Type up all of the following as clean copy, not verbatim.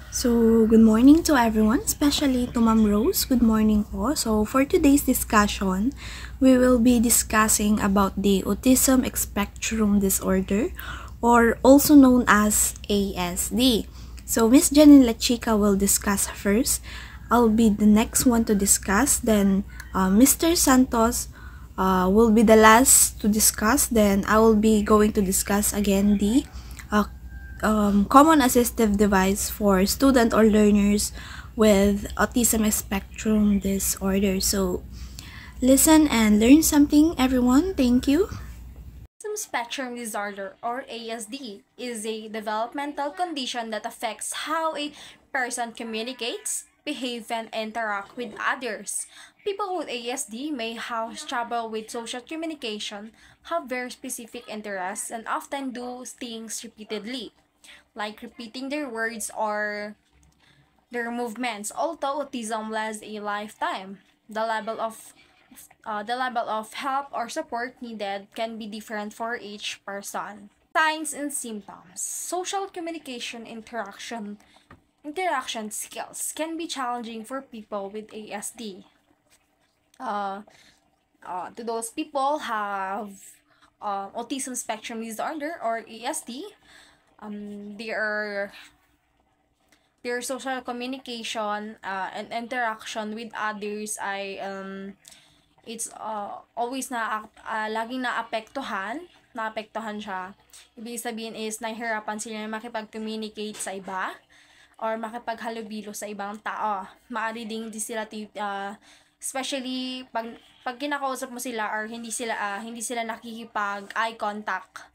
So, good morning to everyone, especially to Ma'am Rose. Good morning po. So, for today's discussion, we will be discussing about the autism spectrum disorder, or also known as ASD. So, Miss Janila Chica will discuss first. I'll be the next one to discuss. Then, Mr. Santos will be the last to discuss. Then, I will be going to discuss again the common assistive device for student or learners with autism spectrum disorder. So, listen and learn something, everyone. Thank you. Autism spectrum disorder, or ASD, is a developmental condition that affects how a person communicates, behave, and interact with others. People with ASD may have trouble with social communication, have very specific interests, and often do things repeatedly, like repeating their words or their movements. Although autism lasts a lifetime, the level of help or support needed can be different for each person. Signs and symptoms. Social communication interaction skills can be challenging for people with ASD. Uh, to those people have autism spectrum disorder, or ASD, their social communication and interaction with others ay it's always laging naapektuhan siya. Ibig sabihin is nahihirapan sila makipag-communicate sa iba or makipaghalubilo sa ibang tao. Maaari ding di sila especially pag kinakausap mo sila or hindi sila nakikipag eye contact.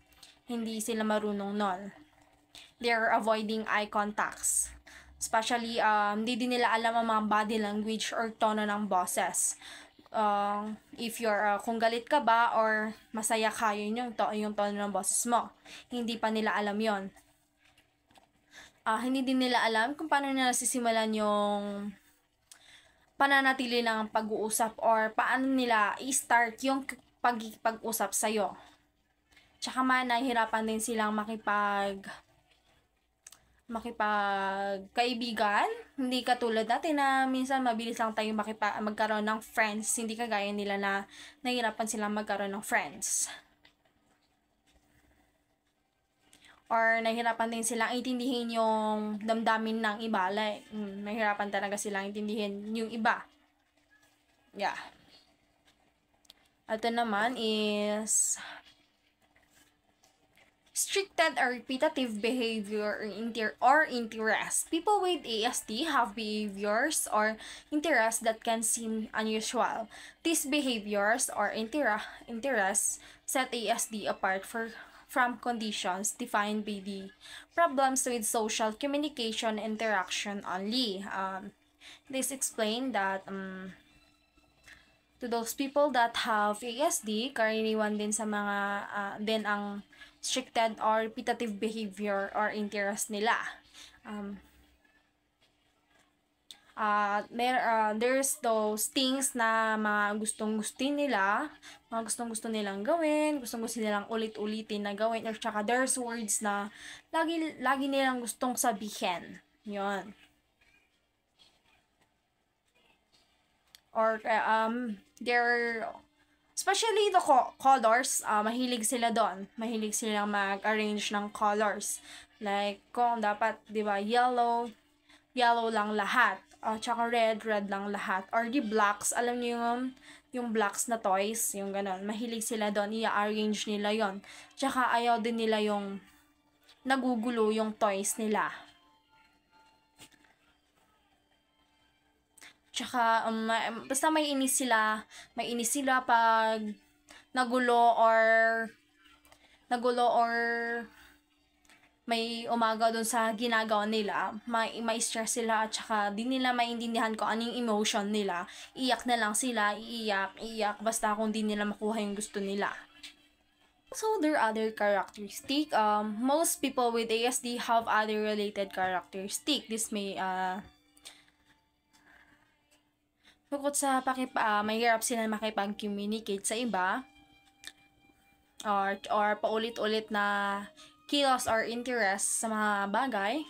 Hindi sila marunong nun. They're avoiding eye contacts. Especially, hindi din nila alam ang mga body language or tono ng boses. If kung galit ka ba or masaya ka, yun yung tono ng boses mo. Hindi pa nila alam yon. Hindi din nila alam kung paano nila sisimulan yung pananatili ng pag-uusap or paano nila i-start yung pag-usap sa'yo. Tsaka nahihirapan din silang makipagkaibigan. Hindi katulad natin na minsan mabilis lang tayo magkaroon ng friends. Hindi kagaya nila na nahihirapan silang magkaroon ng friends. Or nahihirapan din silang intindihin yung damdamin ng iba. Like, nahihirapan talaga silang intindihin yung iba. Yeah. Ito naman is restricted or repetitive behavior or interest. People with ASD have behaviors or interests that can seem unusual. These behaviors or interests set ASD apart from conditions defined by the problems with social communication interaction only. This explain that to those people that have ASD, karaniwan din sa mga din ang restricted or repetitive behavior or interest nila. There's those things na mga gustong-gusto nilang gawin, gustong-gusto nilang ulit-ulitin na gawin, or tsaka there's words na lagi nilang gustong sabihin. Yun. Or especially the colors, mahilig sila doon. Mahilig silang mag-arrange ng colors. Like, kung dapat, di ba, yellow lang lahat. Tsaka red lang lahat. Or the blocks, alam niyo yung blocks na toys, yung ganon. Mahilig sila doon, i-arrange nila yon. Tsaka ayaw din nila yung nagugulo yung toys nila. Tsaka, basta may inis sila pag nagulo or may umaga doon sa ginagawa nila, may stress sila at tsaka di nila maintindihan kung anong emotion nila. Iyak na lang sila, iiyak, basta kung di nila makuha yung gusto nila. So, there are other characteristics. Most people with ASD have other related characteristics. This may bukod sa mahirap sila makipag-communicate sa iba, or paulit-ulit na kilos or interest sa mga bagay,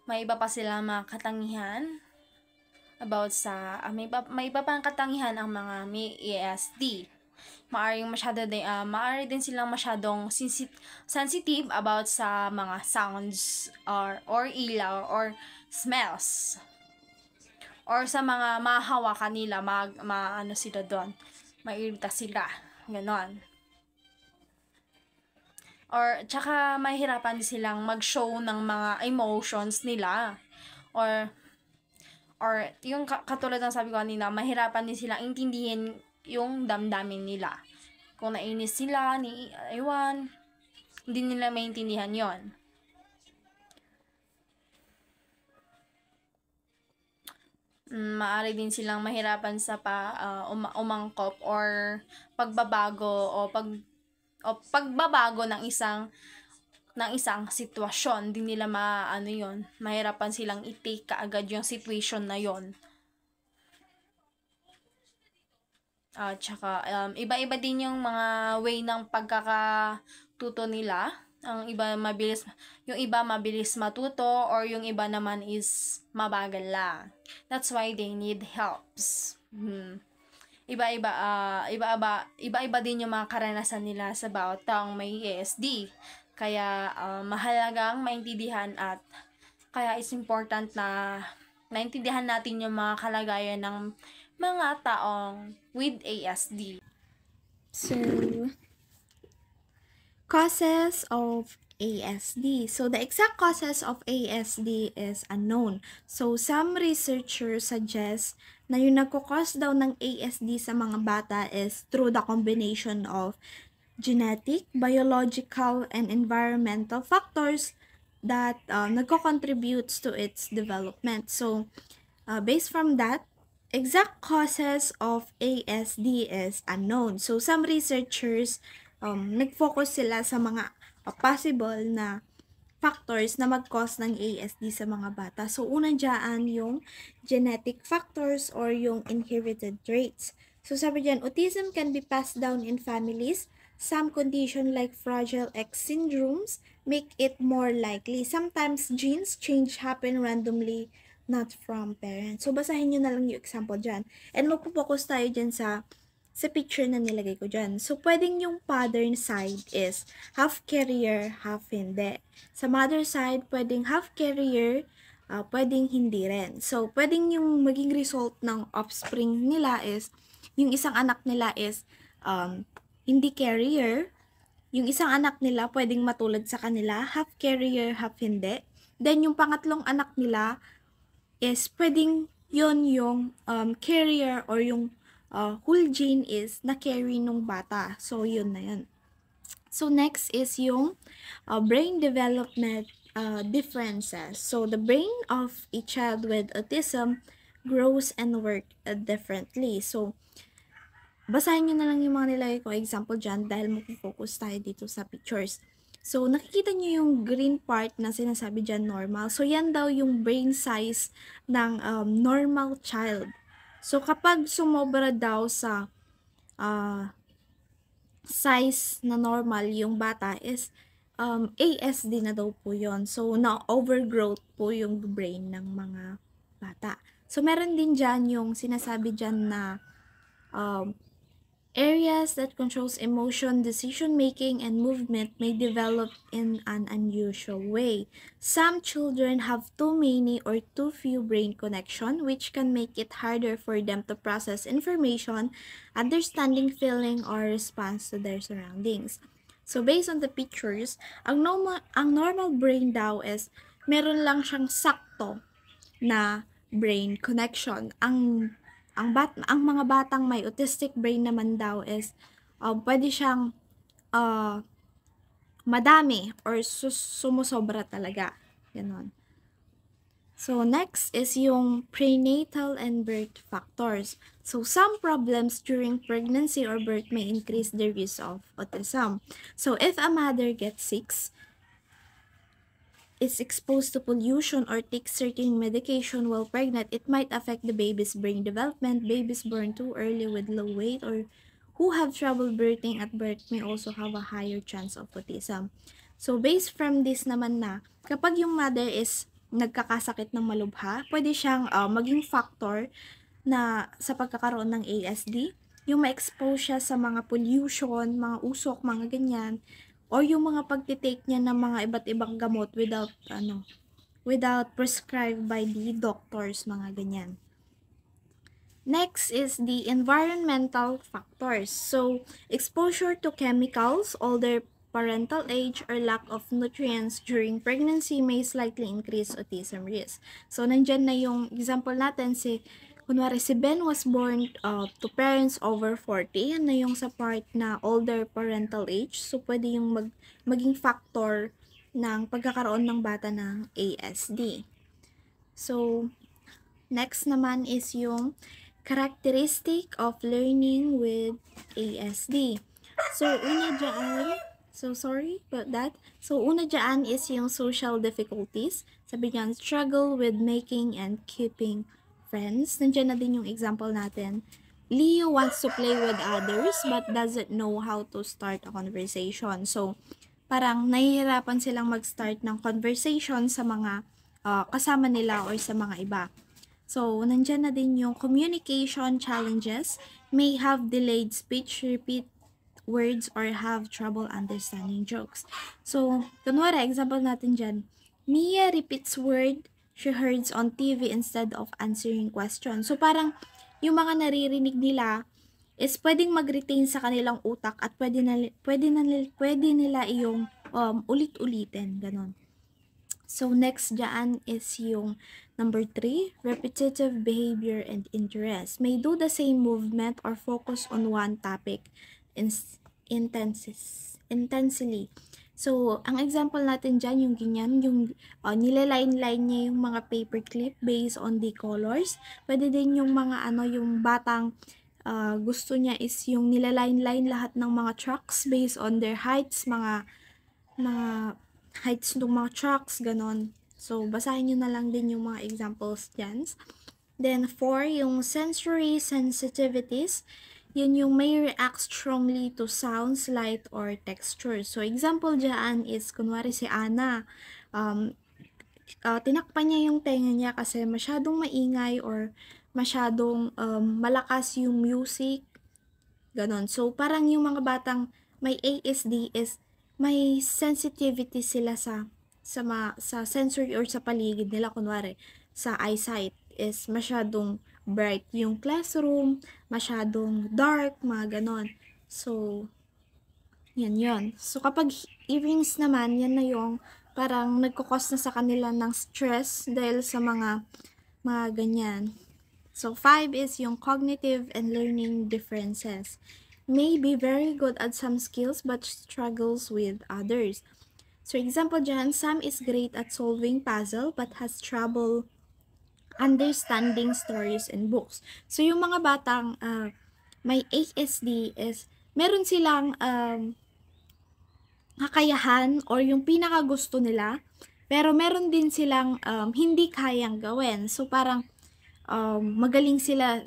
may iba pa silang mga katangian about sa may iba pang katangian ang mga may ASD. Maaari din silang masyadong sensitive about sa mga sounds or ilaw or smells or sa mga mahawakan nila, maano sila doon, mairita sila, ganon. Or tsaka mahirapan din silang mag-show ng mga emotions nila, or yung katulad ng sabi ko kanina, mahirapan din silang intindihin yung damdamin nila. Kung nainis sila, hindi nila maintindihan yon. Maaari din silang mahirapan sa umangkop or pagbabago pagbabago ng isang sitwasyon. Hindi nila mahirapan silang i-take kaagad yung situation na yon. Tsaka iba-iba din yung mga way ng pagkakatuto nila. Yung iba mabilis matuto, or yung iba naman is mabagal lang. That's why they need helps. Iba-iba din yung mga karanasan nila sa bawat taong may ASD. Kaya mahalagang maintindihan, at kaya is important na naintindihan natin yung mga kalagayan ng mga taong with ASD. So, causes of ASD. So, the exact causes of ASD is unknown. So, some researchers suggest na yung nagkukause daw ng ASD sa mga bata is through the combination of genetic, biological, and environmental factors that nagko-contributes to its development. So, based from that, exact causes of ASD is unknown. So, some researchers, nag-focus sila sa mga possible na factors na mag-cause ng ASD sa mga bata. So, una dyan yung genetic factors or yung inherited traits. So, sabi dyan, autism can be passed down in families. Some condition like Fragile X syndromes make it more likely. Sometimes genes change happen randomly, not from parents. So, basahin nyo na lang yung example dyan. And magpo-focus tayo dyan sa picture na nilagay ko dyan. So, pwedeng yung father side is half carrier, half hindi. Sa mother side, pwedeng half carrier, pwedeng hindi rin. So, pwedeng yung maging result ng offspring nila is, yung isang anak nila is hindi carrier. Yung isang anak nila pwedeng matulad sa kanila, half carrier, half hindi. Then, yung pangatlong anak nila is pwedeng yon yung carrier, or yung whole gene is na-carry nung bata. So, yun na yun. So, next is yung brain development differences. So, the brain of a child with autism grows and works differently. So, basahin nyo na lang yung mga nilagay ko example dyan dahil mag-focus tayo dito sa pictures. So, nakikita nyo yung green part na sinasabi dyan normal. So, yan daw yung brain size ng normal child. So, kapag sumobra daw sa size na normal yung bata is ASD na daw po yon. So, na-overgrowth po yung brain ng mga bata. So, meron din dyan yung sinasabi dyan na areas that controls emotion, decision-making, and movement may develop in an unusual way. Some children have too many or too few brain connection, which can make it harder for them to process information, understanding, feeling, or response to their surroundings. So, based on the pictures, ang normal brain daw is meron lang siyang sakto na brain connection. Ang mga batang may autistic brain naman daw is pwede siyang madami or sumusobra talaga. Ganon. So, next is yung prenatal and birth factors. So, some problems during pregnancy or birth may increase the risk of autism. So, if a mother gets sick, is exposed to pollution, or takes certain medication while pregnant, it might affect the baby's brain development. Babies born too early with low weight or who have trouble birthing at birth may also have a higher chance of autism. So, based from this naman na, kapag yung mother is nagkakasakit ng malubha. Pwede siyang maging factor na sa pagkakaroon ng ASD. Yung ma-expose siya sa mga pollution, mga usok, mga ganyan, or yung mga pagtitake niya ng mga iba't ibang gamot without prescribed by the doctors, mga ganyan. Next is the environmental factors. So, exposure to chemicals, older parental age, or lack of nutrients during pregnancy may slightly increase autism risk. So, nandyan na yung example natin, kunwari si Ben was born to parents over 40, yan na yung sa part na older parental age. So, pwede yung maging factor ng pagkakaroon ng bata ng ASD. So, next naman is yung characteristic of learning with ASD. So, una dyan is yung social difficulties. Sabi dyan, struggle with making and keeping friends. Nandiyan na din yung example natin. Leo wants to play with others but doesn't know how to start a conversation. So, parang nahihirapan silang mag-start ng conversation sa mga kasama nila or sa mga iba. So, nandyan na din yung communication challenges, may have delayed speech, repeat words, or have trouble understanding jokes. So, kunwari, example natin dyan, Mia repeats word she heard on TV instead of answering questions. So, parang yung mga naririnig nila is pwedeng mag-retain sa kanilang utak at pwede nila iyong ulit-ulitin, ganon. So, next dyan is yung number 3, repetitive behavior and interest. May do the same movement or focus on one topic intensely. So, ang example natin dyan, yung ganyan, yung nilaline-line niya yung mga paperclip based on the colors. Pwede din yung mga yung batang gusto niya is yung nilaline-line lahat ng mga trucks based on their heights, mga heights ng mga trucks, ganon. So, basahin nyo na lang din yung mga examples dyan. Then, 4, yung sensory sensitivities. Yun yung may react strongly to sounds, light, or texture. So, example dyan is, kunwari si Ana, tinakpan niya yung tenga niya kasi masyadong maingay or masyadong malakas yung music, ganon. So, parang yung mga batang may ASD is may sensitivity sila sa sensory or sa paligid nila. Kunwari, sa eyesight is masyadong bright yung classroom, masyadong dark, mga ganon. So, yan. So, kapag earrings naman, yan na yung parang nagkukos na sa kanila ng stress dahil sa mga ganyan. So, 5 is yung cognitive and learning differences. May be very good at some skills but struggles with others. So, example dyan, Sam is great at solving puzzle but has trouble understanding stories and books. So, yung mga batang may ASD is meron silang kakayahan or yung pinakagusto nila, pero meron din silang hindi kayang gawin. So, parang magaling sila,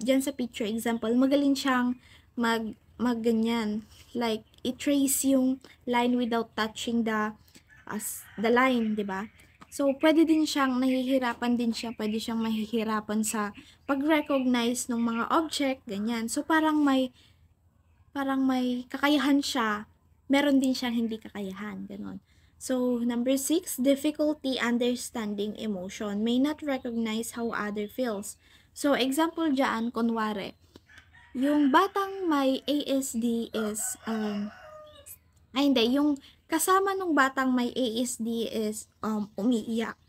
dyan sa picture example, magaling siyang magganyan, like i-trace yung line without touching the line, 'di ba? So pwede din siyang pwede siyang mahihirapan sa pag-recognize ng mga object, ganyan. So parang may kakayahan siya, meron din siyang hindi kakayahan, ganon. So, number 6, difficulty understanding emotion, may not recognize how other feels. So, example dyan, kunwari, yung batang may ASD is, yung kasama nung batang may ASD is umiiyak.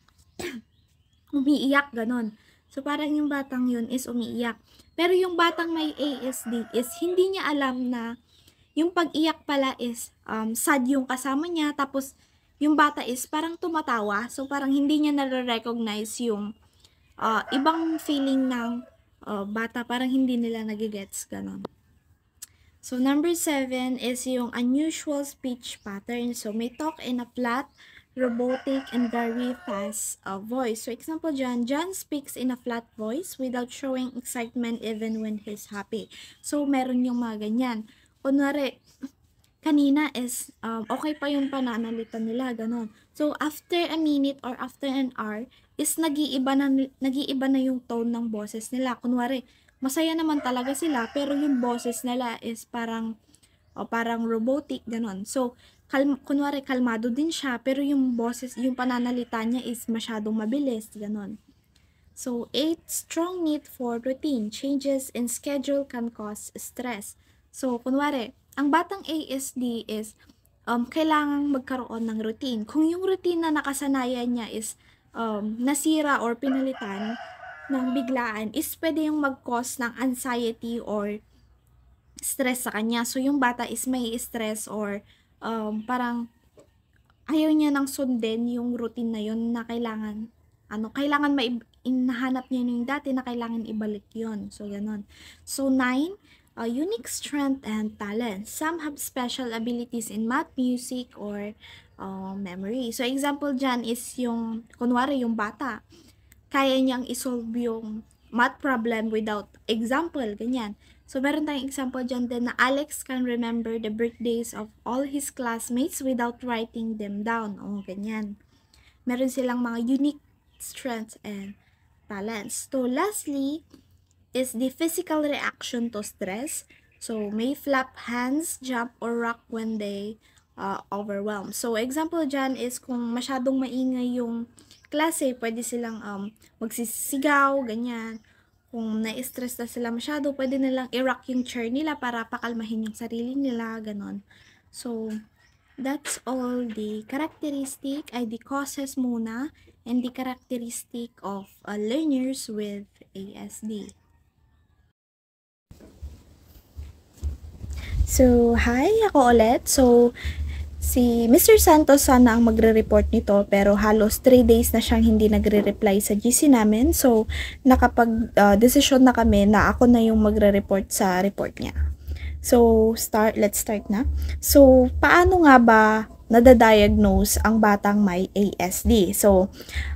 Umiiyak, ganon. So, parang yung batang yun is umiiyak. Pero yung batang may ASD is hindi niya alam na yung pag-iyak pala is sad yung kasama niya, tapos yung bata is parang tumatawa. So, parang hindi niya nare-recognize yung ibang feeling ng bata, parang hindi nila nagigets, ganon. So, number 7 is yung unusual speech pattern. So, may talk in a flat, robotic, and very fast voice. So, example dyan, John speaks in a flat voice without showing excitement even when he's happy. So, meron yung mga ganyan. Kunwari, kanina is okay pa yung pananalita nila, ganon. So, after a minute or after an hour, is nag-iiba na yung tone ng boses nila. Kunwari, masaya naman talaga sila, pero yung boses nila is parang robotic, ganon. So, kunwari, kalmado din siya, pero yung boses, yung pananalita niya is masyadong mabilis, ganon. So, 8, strong need for routine. Changes in schedule can cause stress. So, kunwari, ang batang ASD is kailangang magkaroon ng routine. Kung yung routine na nakasanayan niya is nasira or pinalitan ng biglaan, is pwede yung mag-cause ng anxiety or stress sa kanya. So, yung bata is may stress or parang ayaw niya nang sundin yung routine na yun na kailangan inahanap niya yung dati na kailangan ibalik yun. So, ganon. So, 9, unique strength and talent. Some have special abilities in math, music, or memory. So, example dyan is kunwari yung bata, kaya niyang isolve yung math problem without example, ganyan. So, meron tayong example dyan din na Alex can remember the birthdays of all his classmates without writing them down. O, ganyan. Meron silang mga unique strengths and talents. So, lastly, is the physical reaction to stress. So, may flap hands, jump, or rock when they overwhelmed. So, example dyan is kung masyadong maingay yung klase, pwede silang magsisigaw, ganyan. Kung na-stress na sila masyado, pwede nilang i-rock yung chair nila para pakalmahin yung sarili nila, ganon. So, that's all the characteristic, ay the causes muna, and the characteristic of learners with ASD. So, hi! Ako ulit. So, si Mr. Santos sana ang magre-report nito, pero halos 3 days na siyang hindi nagre-reply sa GC namin. So, nakapag-desisyon na kami na ako na yung magre-report sa report niya. So, let's start na. So, paano nga ba nadadiagnose ang batang may ASD? So,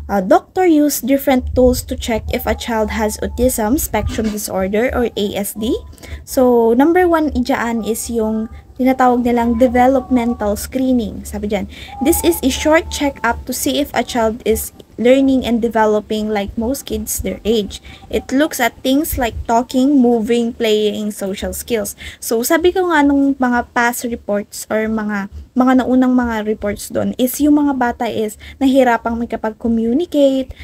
doctor use different tools to check if a child has autism spectrum disorder or ASD. So, number 1 dyan is yung tinatawag nilang developmental screening. Sabi dyan, this is a short check-up to see if a child is learning and developing like most kids their age. It looks at things like talking, moving, playing, social skills. So, sabi ko nga nung mga past reports or mga naunang mga reports doon is yung mga bata is nahirapang makapag-communicate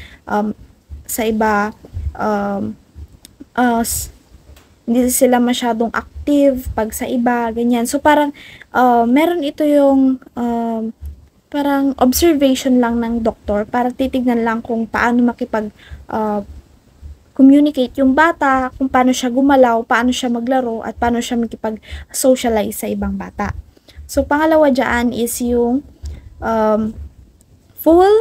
sa iba, hindi sila masyadong active pag sa iba, ganyan. So, parang meron ito yung parang observation lang ng doktor para titignan lang kung paano communicate yung bata, kung paano siya gumalaw, paano siya maglaro, at paano siya makipag-socialize sa ibang bata. So, pangalawa dyan is yung full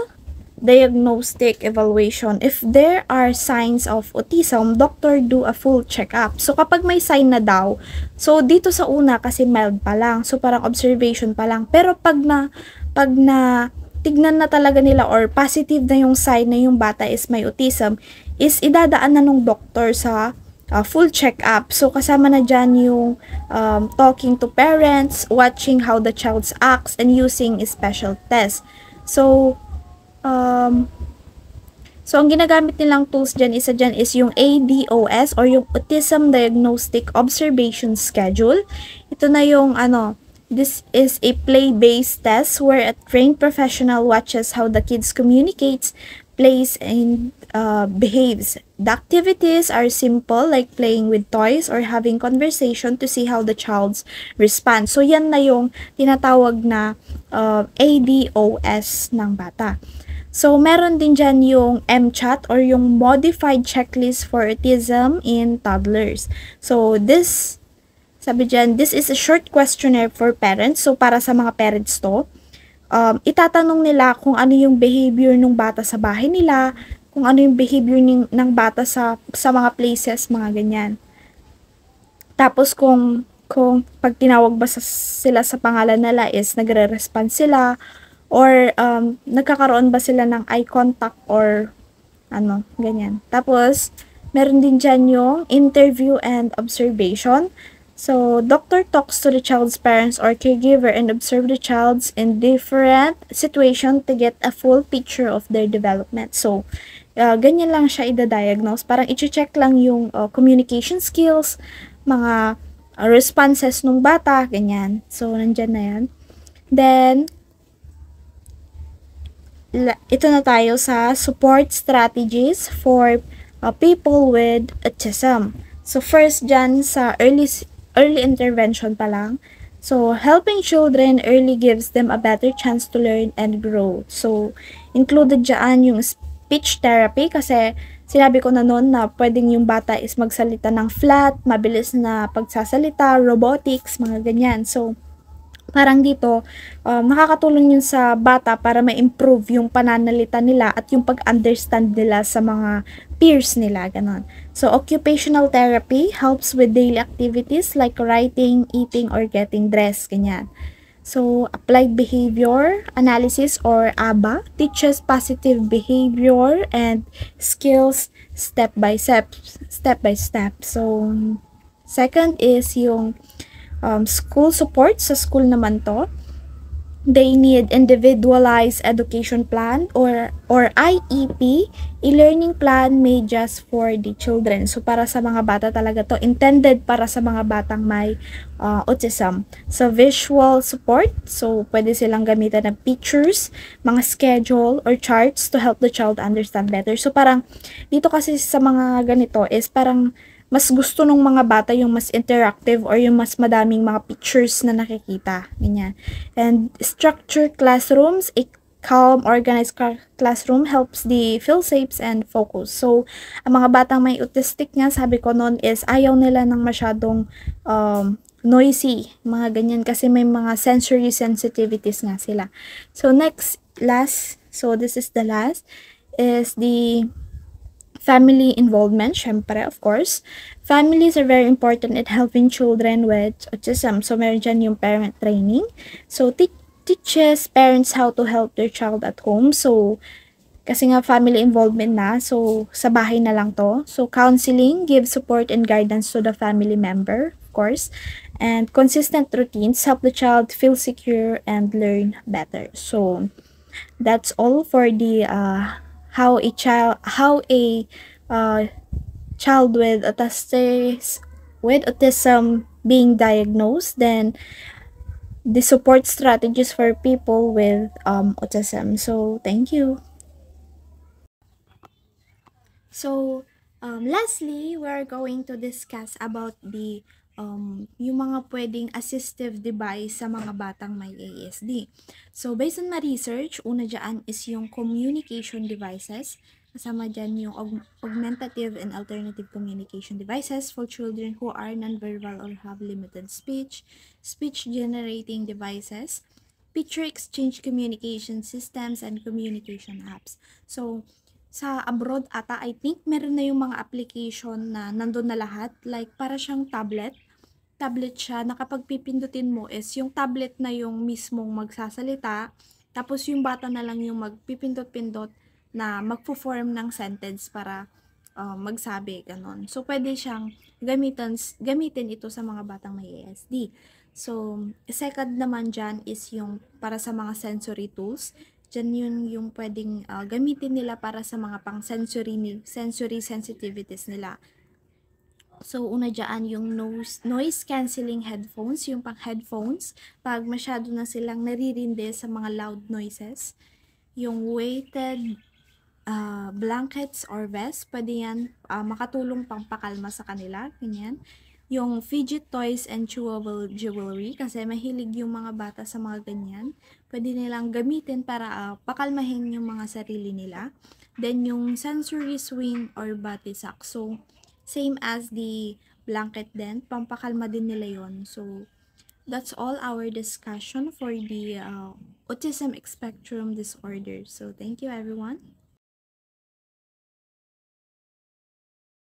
diagnostic evaluation. If there are signs of autism, doctor do a full check-up. So, kapag may sign na daw, so dito sa una kasi mild pa lang. So, parang observation pa lang. Pero pag na tignan na talaga nila or positive na yung sign na yung bata is may autism, is idadaan na nung doctor sa full check-up. So, kasama na dyan yung talking to parents, watching how the child acts, and using special tests. So, ang ginagamit nilang tools dyan, isa dyan is yung ADOS or yung Autism Diagnostic Observation Schedule. Ito na yung this is a play-based test where a trained professional watches how the kids communicates, plays, and behaves. The activities are simple like playing with toys or having conversation to see how the child's responds. So, yan na yung tinatawag na ADOS ng bata. So, meron din dyan yung MCHAT or yung Modified Checklist for Autism in Toddlers. So, sabi dyan, this is a short questionnaire for parents. So, para sa mga parents to, itatanong nila kung ano yung behavior ng bata sa bahay nila, kung ano yung behavior ng bata sa mga places, mga ganyan. Tapos, kung pag tinawag ba sila sa pangalan nila is nagre-respond sila, or nagkakaroon ba sila ng eye contact or ganyan. Tapos, meron din dyan yung interview and observation. So, doctor talks to the child's parents or caregiver and observe the child's in different situation to get a full picture of their development. So, ganyan lang siya i-diagnose. Parang i-check lang yung communication skills, mga responses ng bata, ganyan. So, nandyan na yan. Then, ito na tayo sa support strategies for people with autism. So, first dyan sa early intervention pa lang. So, helping children early gives them a better chance to learn and grow. So, included dyan yung speech therapy kasi sinabi ko na noon na pwedeng yung bata is magsalita ng flat, mabilis na pagsasalita, robotics, mga ganyan. So, parang dito, nakakatulong yun sa bata para ma-improve yung pananalita nila at yung pag-understand nila sa mga peers nila, ganon. So, occupational therapy helps with daily activities like writing, eating, or getting dressed, ganyan. So, applied behavior analysis or ABA teaches positive behavior and skills step by step. So, second is yung school support. Sa school naman to, they need individualized education plan or IEP, e-learning plan made just for the children. So, para sa mga bata talaga to, intended para sa mga batang may autism. So, visual support. So, pwede silang gamitan ng pictures, mga schedule, or charts to help the child understand better. So, parang, dito kasi sa mga ganito is parang, mas gusto ng mga bata yung mas interactive or yung mas madaming mga pictures na nakikita. Ganyan. And structured classrooms, a calm, organized classroom helps the feel safe and focus. So, ang mga batang may autistic nga, sabi ko noon is ayaw nila ng masyadong noisy, mga ganyan, kasi may mga sensory sensitivities nga sila. So, so this is the last, is the family involvement, syempre, of course. Families are very important in helping children with autism. So, meron dyan yung parent training. So, teaches parents how to help their child at home. So, kasi nga family involvement na, so, sa bahay na lang to. So, counseling gives support and guidance to the family member, of course. And consistent routines help the child feel secure and learn better. So, that's all for the how a child with autism being diagnosed, then the support strategies for people with autism. So, thank you. So, lastly, we're going to discuss about the yung mga pwedeng assistive device sa mga batang may ASD. So, based on my research, una dyan is yung communication devices. Kasama dyan yung augmentative and alternative communication devices for children who are nonverbal or have limited speech, speech-generating devices, picture exchange communication systems, and communication apps. So, sa abroad ata, I think, meron na yung mga application na nandun na lahat. Like, para siyang tablet. Tablet siya, na kapag pipindutin mo is yung tablet na yung mismong magsasalita, tapos yung bata na lang yung magpipindot-pindot na magpo-form ng sentence para magsabi, ganon. So, pwede siyang gamitin ito sa mga batang may ASD. So, second naman dyan is yung para sa mga sensory tools. Diyan yun yung pwedeng gamitin nila para sa mga pang-sensory sensitivities nila. So, una dyan yung noise cancelling headphones, yung pang-headphones, pag masyado na silang naririndi sa mga loud noises. Yung weighted blankets or vest, pwede yan makatulong pang pakalma sa kanila, ganyan. Yung fidget toys and chewable jewelry, kasi mahilig yung mga bata sa mga ganyan. Pwede nilang gamitin para pakalmahin yung mga sarili nila. Then, yung sensory swing or body sack. So, same as the blanket din, pampakalma din nila yon. So, that's all our discussion for the autism spectrum disorder. So, thank you everyone.